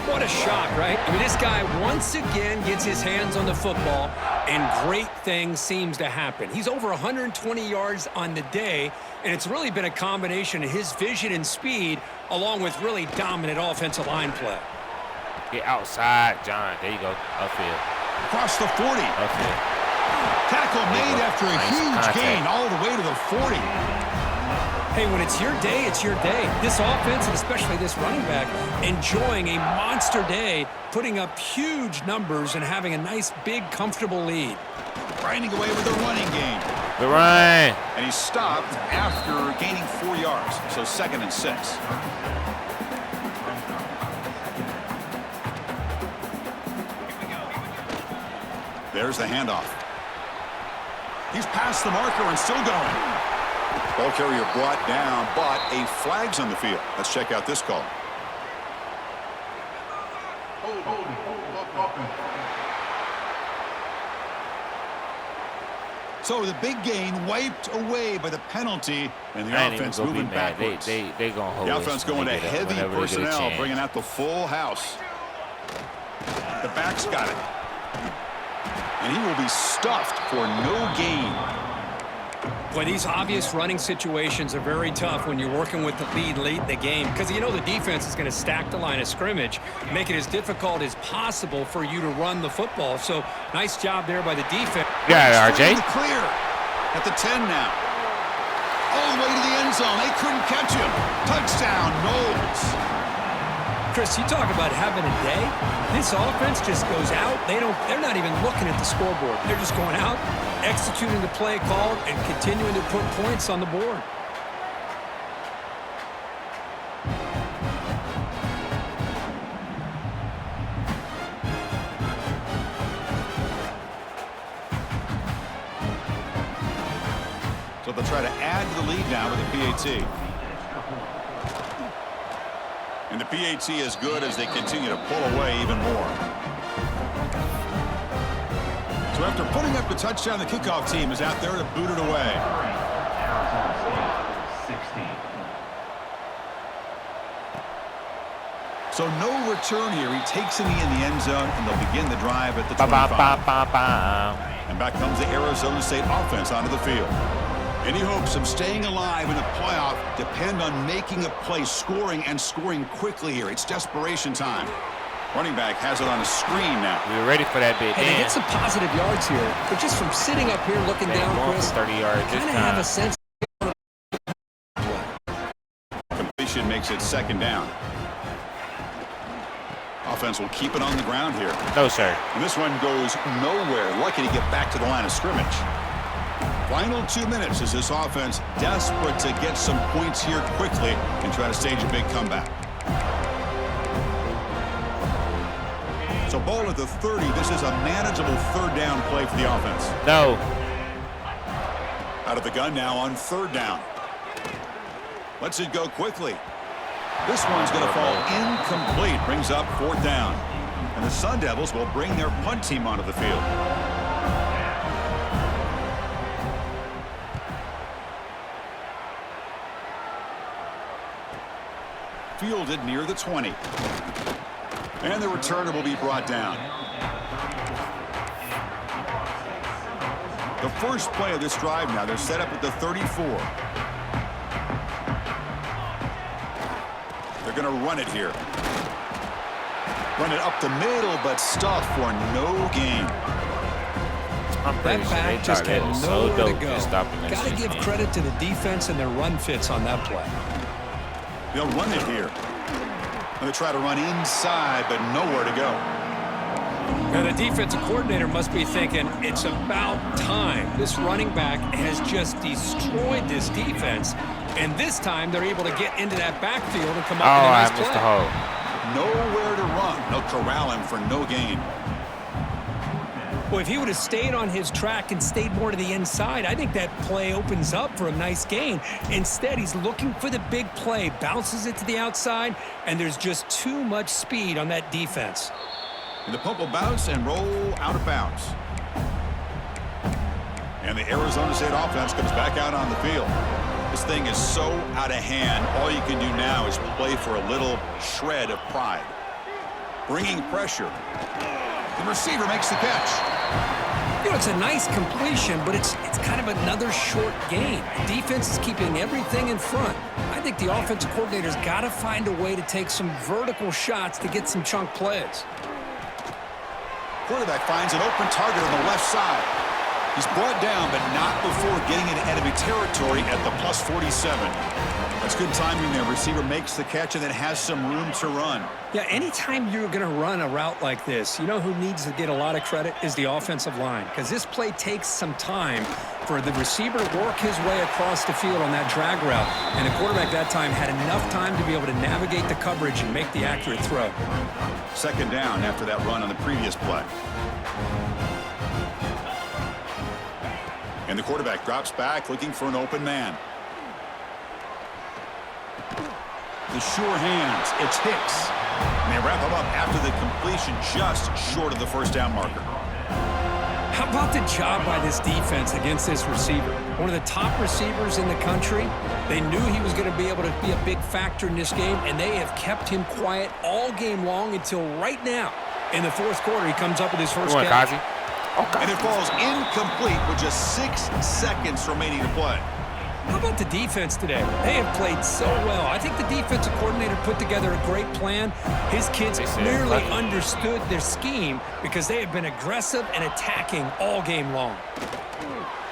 What a shock, right? I mean, this guy once again gets his hands on the football, and great things seems to happen. He's over 120 yards on the day, and it's really been a combination of his vision and speed, along with really dominant offensive line play. Get outside, John. There you go. Upfield. Across the 40. Upfield. Tackle made after a huge gain all the way to the 40. Hey, when it's your day, it's your day. This offense, and especially this running back, enjoying a monster day, putting up huge numbers and having a nice, big, comfortable lead. Grinding away with the running game. The run. And he stopped after gaining 4 yards, so 2nd and 6. There's the handoff. He's past the marker and still going. Ball carrier brought down, but a flag's on the field. Let's check out this call. So the big gain wiped away by the penalty, and the offense moving backwards. They gonna hold the offense going to heavy personnel, bringing out the full house. The back's got it. And he will be stuffed for no gain. Boy, these obvious running situations are very tough when you're working with the lead late in the game, because you know the defense is going to stack the line of scrimmage, make it as difficult as possible for you to run the football. So nice job there by the defense. Yeah, RJ. Clear at the 10 now. All the way to the end zone. They couldn't catch him. Touchdown, Knowles. Chris, you talk about having a day. This offense just goes out. They're not even looking at the scoreboard. They're just going out, executing the play called, and continuing to put points on the board. So they'll try to add to the lead now with the PAT. And the PAT is good as they continue to pull away even more. So after putting up the touchdown, the kickoff team is out there to boot it away. So no return here. He takes it in the end zone, and they'll begin the drive at the 25. And back comes the Arizona State offense onto the field. Any hopes of staying alive in the playoff depend on making a play, scoring, and scoring quickly here. It's desperation time. Running back has it on a screen now. We're ready for that big Hey, they get some positive yards here, but just from sitting up here looking down, Chris, 30 yards kind of have a sense. Completion makes makes it second down. Offense will keep it on the ground here. No, sir. And this one goes nowhere. Lucky to get back to the line of scrimmage. Final 2 minutes as this offense desperate to get some points here quickly and try to stage a big comeback. So ball at the 30. This is a manageable third down play for the offense. No. Out of the gun now on third down. Lets it go quickly. This one's going to fall incomplete. Brings up fourth down. And the Sun Devils will bring their punt team onto the field. Fielded near the 20. And the returner will be brought down. The first play of this drive now, they're set up at the 34. They're going to run it here. Run it up the middle, but stuffed for no gain. I'm pretty sure they just thought that had was so nowhere to dope go. to stop him. Got to give credit to the defense and their run fits on that play. They'll run it here. And they try to run inside, but nowhere to go. Now, the defensive coordinator must be thinking, it's about time. This running back has just destroyed this defense. And this time, they're able to get into that backfield and come up with a nice play. I missed the hole. Nowhere to run. They'll corral him for no gain. Well, if he would have stayed on his track and stayed more to the inside, I think that play opens up for a nice gain. Instead, he's looking for the big play, bounces it to the outside, and there's just too much speed on that defense. And the pump will bounce and roll out of bounds. And the Arizona State offense comes back out on the field. This thing is so out of hand, all you can do now is play for a little shred of pride. Bringing pressure. The receiver makes the catch. You know, it's a nice completion, but it's kind of another short gain. The defense is keeping everything in front. I think the offensive coordinator's got to find a way to take some vertical shots to get some chunk plays. Quarterback finds an open target on the left side. He's brought down, but not before getting into enemy territory at the plus 47. That's good timing there. Receiver makes the catch and then has some room to run. Yeah, anytime you're going to run a route like this, you know who needs to get a lot of credit is the offensive line, because this play takes some time for the receiver to work his way across the field on that drag route. And the quarterback that time had enough time to be able to navigate the coverage and make the accurate throw. Second down after that run on the previous play. And the quarterback drops back looking for an open man. The sure hands. It's Hicks. And they wrap him up after the completion just short of the first down marker. How about the job by this defense against this receiver? One of the top receivers in the country. They knew he was going to be able to be a big factor in this game, and they have kept him quiet all game long until right now. In the fourth quarter, he comes up with his first catch. And it falls incomplete with just 6 seconds remaining to play. How about the defense today? They have played so well. I think the defensive coordinator put together a great plan. His kids clearly understood their scheme because they have been aggressive and attacking all game long.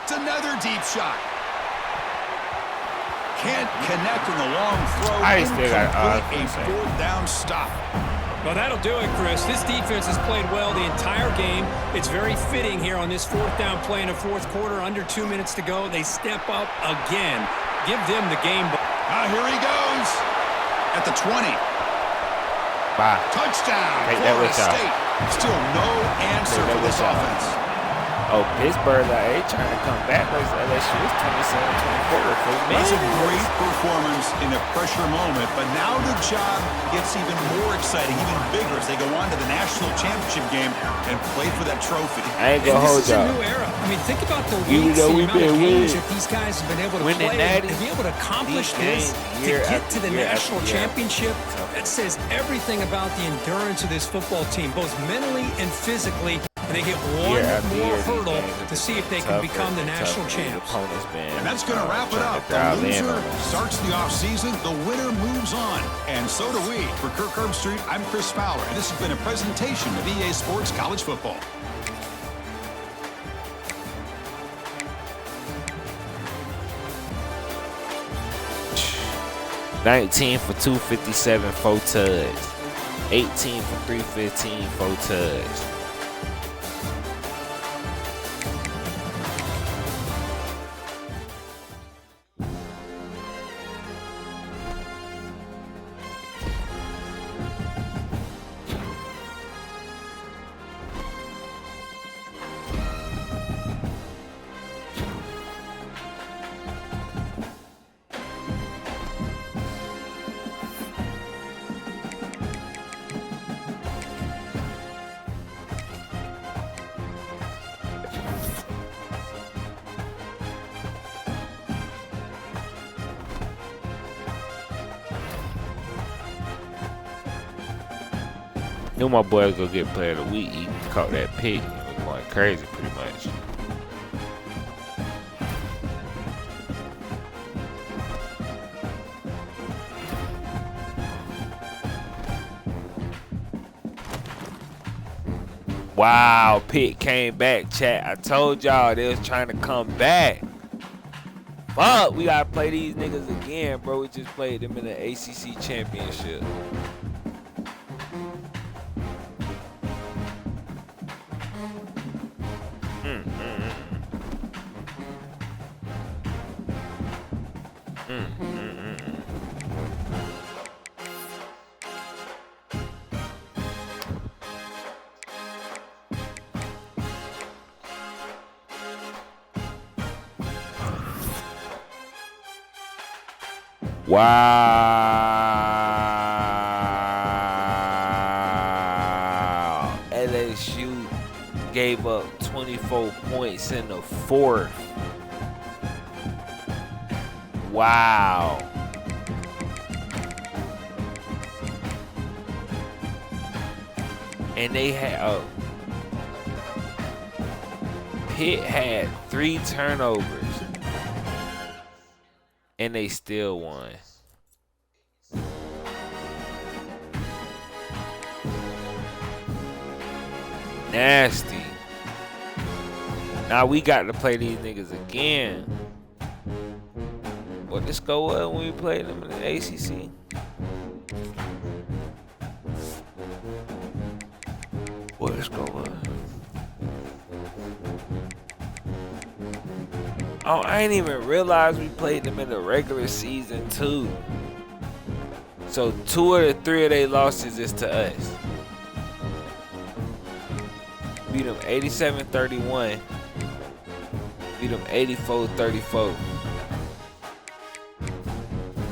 It's another deep shot. Can't connect in the long throw. Incomplete, a fourth down stop. Well, that'll do it, Chris. This defense has played well the entire game. It's very fitting here on this fourth down play in the fourth quarter. Under 2 minutes to go. They step up again. Give them the game. Here he goes. At the 20. Bye. Touchdown. Take that with Florida State. Still no answer for this offense. Oh, Pittsburgh, they trying to come back versus LSU. It's 27-24 for me. That's a great performance in a pressure moment, but now the job gets even more exciting, even bigger as they go on to the national championship game and play for that trophy. I ain't gonna hold y'all. y'all. This is a new era. I mean, think about the weeks, the amount of games that these guys have been able to play and be able to accomplish this, to get to the national championship. That says everything about the endurance of this football team, both mentally and physically. And they get one more hurdle to see if they can become the national champs. And that's going to wrap it up. The loser starts the offseason. The winner moves on. And so do we. For Kirk Herbstreit, I'm Chris Fowler. And this has been a presentation of EA Sports College Football. 19 for 257, 4 tugs. 18 for 315, 4 tugs. Knew my boy was gonna get player of the week. He caught that pick and was going crazy pretty much. Wow, Pitt came back, chat. I told y'all they was trying to come back. Fuck, we gotta play these niggas again, bro. We just played them in the ACC championship. Wow. LSU gave up 24 points in the fourth. Wow. And they had Pitt had 3 turnovers. And they still won. Nasty. Now we got to play these niggas again. What the score was when we played them in the ACC? What the score was? Oh, I ain't even realize we played them in the regular season too. So 2 of the 3 of their losses is to us. Beat them 87-31. Beat them 84-34.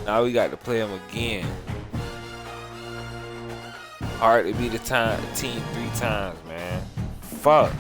Now we got to play them again. Hard to beat the team 3 times, man. Fuck.